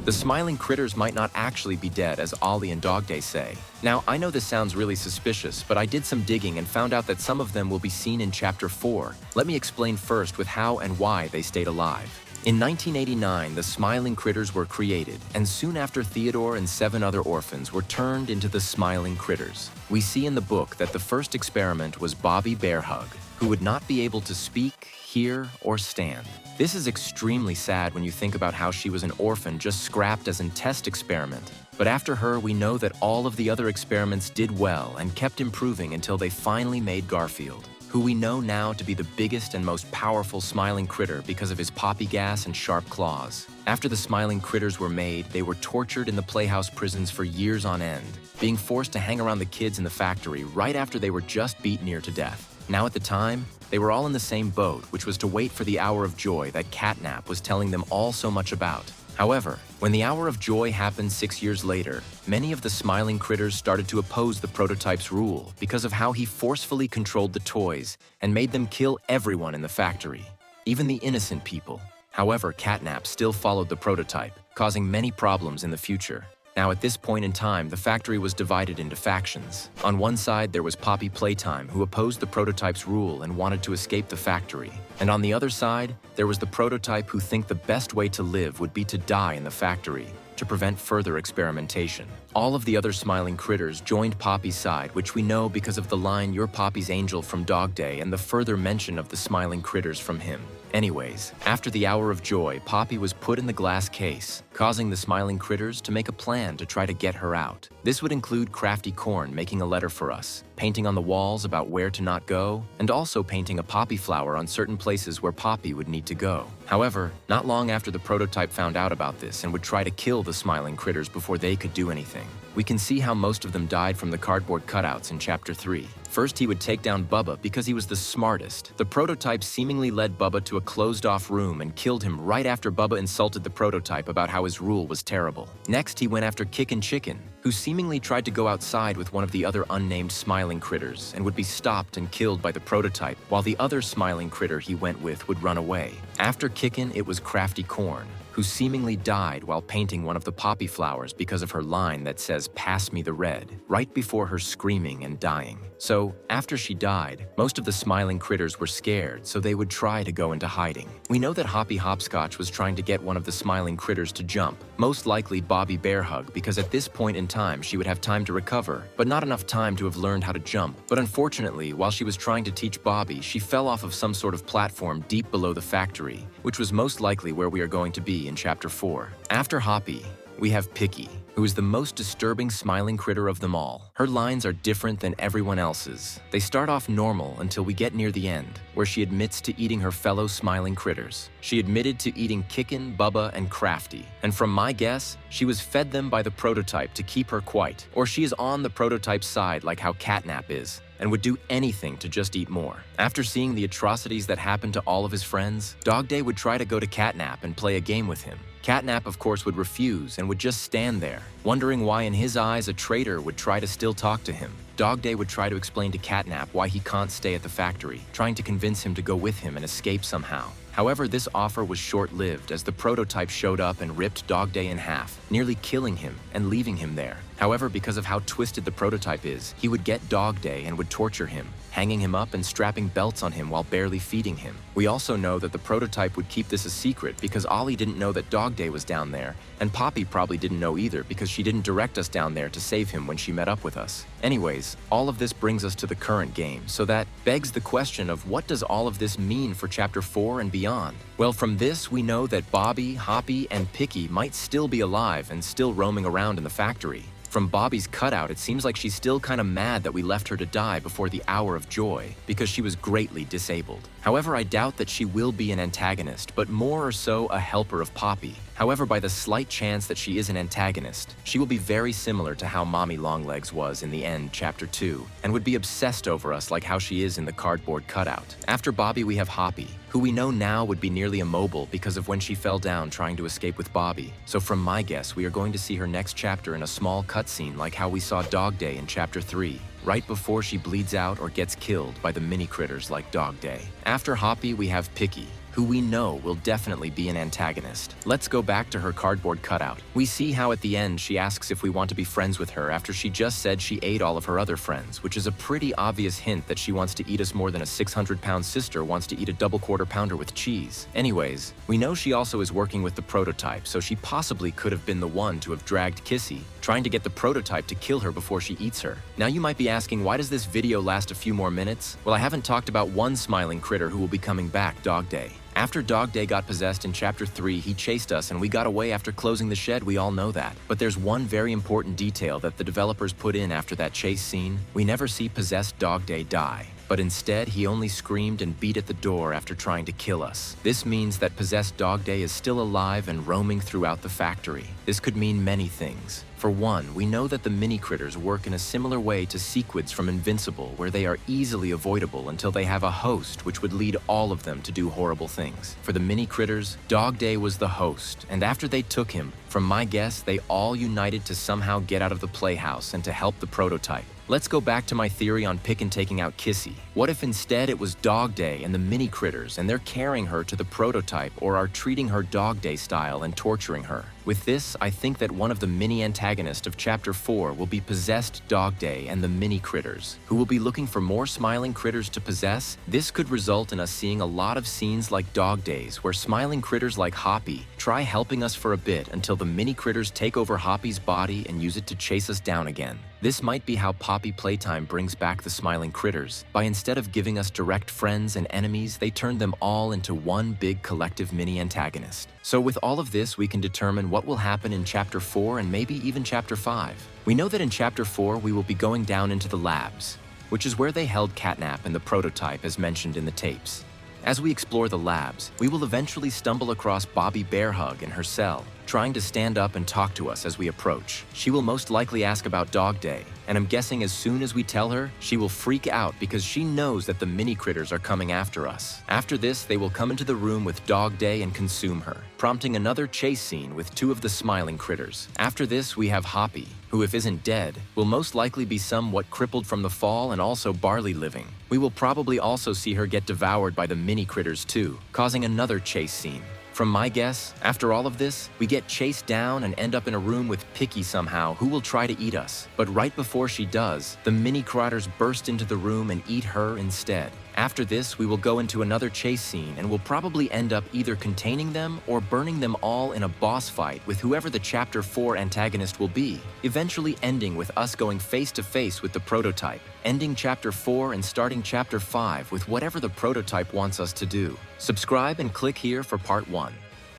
The smiling critters might not actually be dead as Ollie and DogDay say. Now, I know this sounds really suspicious, but I did some digging and found out that some of them will be seen in Chapter 4. Let me explain first with how and why they stayed alive. In 1989, the smiling critters were created, and soon after Theodore and 7 other orphans were turned into the smiling critters. We see in the book that the first experiment was Bobby Bearhug, who would not be able to speak, hear, or stand. This is extremely sad when you think about how she was an orphan just scrapped as a test experiment. But after her, we know that all of the other experiments did well and kept improving until they finally made Garfield, who we know now to be the biggest and most powerful smiling critter because of his poppy gas and sharp claws. After the smiling critters were made, they were tortured in the playhouse prisons for years on end, being forced to hang around the kids in the factory right after they were just beat near to death. Now at the time, they were all in the same boat, which was to wait for the hour of joy that Catnap was telling them all so much about. However, when the hour of joy happened 6 years later, many of the smiling critters started to oppose the prototype's rule because of how he forcefully controlled the toys and made them kill everyone in the factory, even the innocent people. However, Catnap still followed the prototype, causing many problems in the future. Now at this point in time, the factory was divided into factions. On one side, there was Poppy Playtime, who opposed the prototype's rule and wanted to escape the factory. And on the other side, there was the prototype who think the best way to live would be to die in the factory, to prevent further experimentation. All of the other smiling critters joined Poppy's side, which we know because of the line "You're Poppy's angel" from DogDay and the further mention of the smiling critters from him. Anyways, after the hour of joy, Poppy was put in the glass case, causing the smiling critters to make a plan to try to get her out. This would include Crafty Corn making a letter for us, painting on the walls about where to not go, and also painting a poppy flower on certain places where Poppy would need to go. However, not long after the prototype found out about this and would try to kill the smiling critters before they could do anything. We can see how most of them died from the cardboard cutouts in Chapter 3. First, he would take down Bubba because he was the smartest. The prototype seemingly led Bubba to a closed-off room and killed him right after Bubba insulted the prototype about how his rule was terrible. Next, he went after Kickin' Chicken, who seemingly tried to go outside with one of the other unnamed smiling critters and would be stopped and killed by the prototype, while the other smiling critter he went with would run away. After Kickin', it was Crafty Corn, who seemingly died while painting one of the poppy flowers because of her line that says "Pass me the red," right before her screaming and dying. So, after she died, most of the smiling critters were scared, so they would try to go into hiding. We know that Hoppy Hopscotch was trying to get one of the smiling critters to jump, most likely Bobby Bearhug, because at this point in time she would have time to recover, but not enough time to have learned how to jump. But unfortunately, while she was trying to teach Bobby, she fell off of some sort of platform deep below the factory, which was most likely where we are going to be in Chapter 4. After Hoppy, we have Picky, who is the most disturbing smiling critter of them all. Her lines are different than everyone else's. They start off normal until we get near the end, where she admits to eating her fellow smiling critters. She admitted to eating Kickin', Bubba, and Crafty, and from my guess, she was fed them by the prototype to keep her quiet, or she is on the prototype's side like how Catnap is, and would do anything to just eat more. After seeing the atrocities that happened to all of his friends, DogDay would try to go to Catnap and play a game with him. Catnap, of course, would refuse and would just stand there, wondering why in his eyes a traitor would try to still talk to him. DogDay would try to explain to Catnap why he can't stay at the factory, trying to convince him to go with him and escape somehow. However, this offer was short-lived as the prototype showed up and ripped DogDay in half, nearly killing him and leaving him there. However, because of how twisted the prototype is, he would get DogDay and would torture him, hanging him up and strapping belts on him while barely feeding him. We also know that the prototype would keep this a secret because Ollie didn't know that DogDay was down there, and Poppy probably didn't know either because she didn't direct us down there to save him when she met up with us. Anyways, all of this brings us to the current game, so that begs the question of what does all of this mean for Chapter 4 and beyond? Well, from this, we know that Bobby, Hoppy, and Picky might still be alive and still roaming around in the factory. From Bobby's cutout, it seems like she's still kinda mad that we left her to die before the hour of joy, because she was greatly disabled. However, I doubt that she will be an antagonist, but more or so a helper of Poppy. However, by the slight chance that she is an antagonist, she will be very similar to how Mommy Longlegs was in the end, Chapter 2, and would be obsessed over us like how she is in the cardboard cutout. After Bobby, we have Hoppy, who we know now would be nearly immobile because of when she fell down trying to escape with Bobby. So from my guess, we are going to see her next chapter in a small cutscene like how we saw DogDay in Chapter 3, right before she bleeds out or gets killed by the mini critters like DogDay. After Hoppy, we have Picky, who who we know will definitely be an antagonist. Let's go back to her cardboard cutout. We see how at the end she asks if we want to be friends with her after she just said she ate all of her other friends, which is a pretty obvious hint that she wants to eat us more than a 600-pound sister wants to eat a double quarter pounder with cheese. Anyways, we know she also is working with the prototype, so she possibly could have been the one to have dragged Kissy, trying to get the prototype to kill her before she eats her. Now you might be asking, why does this video last a few more minutes? Well, I haven't talked about one smiling critter who will be coming back, DogDay. After DogDay got possessed in Chapter 3, he chased us and we got away after closing the shed, we all know that. But there's one very important detail that the developers put in after that chase scene. We never see possessed DogDay die, but instead he only screamed and beat at the door after trying to kill us. This means that possessed DogDay is still alive and roaming throughout the factory. This could mean many things. For one, we know that the mini-critters work in a similar way to sequids from Invincible, where they are easily avoidable until they have a host which would lead all of them to do horrible things. For the mini-critters, DogDay was the host, and after they took him, from my guess, they all united to somehow get out of the playhouse and to help the prototype. Let's go back to my theory on Pick'n taking out Kissy. What if instead it was DogDay and the mini-critters and they're carrying her to the prototype or are treating her DogDay style and torturing her? With this, I think that one of the mini-antagonists of Chapter 4 will be possessed DogDay and the mini-critters, who will be looking for more smiling critters to possess. This could result in us seeing a lot of scenes like DogDay's, where smiling critters like Hoppy try helping us for a bit until the mini-critters take over Hoppy's body and use it to chase us down again. This might be how Poppy Playtime brings back the smiling critters. By instead of giving us direct friends and enemies, they turn them all into one big collective mini-antagonist. So with all of this, we can determine what will happen in Chapter 4 and maybe even Chapter 5. We know that in Chapter 4, we will be going down into the labs, which is where they held Catnap and the prototype as mentioned in the tapes. As we explore the labs, we will eventually stumble across Bobby Bearhug in her cell, trying to stand up and talk to us as we approach. She will most likely ask about DogDay, and I'm guessing as soon as we tell her, she will freak out because she knows that the mini-critters are coming after us. After this, they will come into the room with DogDay and consume her, prompting another chase scene with two of the smiling critters. After this, we have Hoppy, who if isn't dead, will most likely be somewhat crippled from the fall and also barley living. We will probably also see her get devoured by the mini-critters too, causing another chase scene. From my guess, after all of this, we get chased down and end up in a room with Picky somehow, who will try to eat us. But right before she does, the mini-critters burst into the room and eat her instead. After this, we will go into another chase scene and will probably end up either containing them or burning them all in a boss fight with whoever the Chapter 4 antagonist will be, eventually ending with us going face to face with the prototype, ending Chapter 4 and starting Chapter 5 with whatever the prototype wants us to do. Subscribe and click here for Part 1.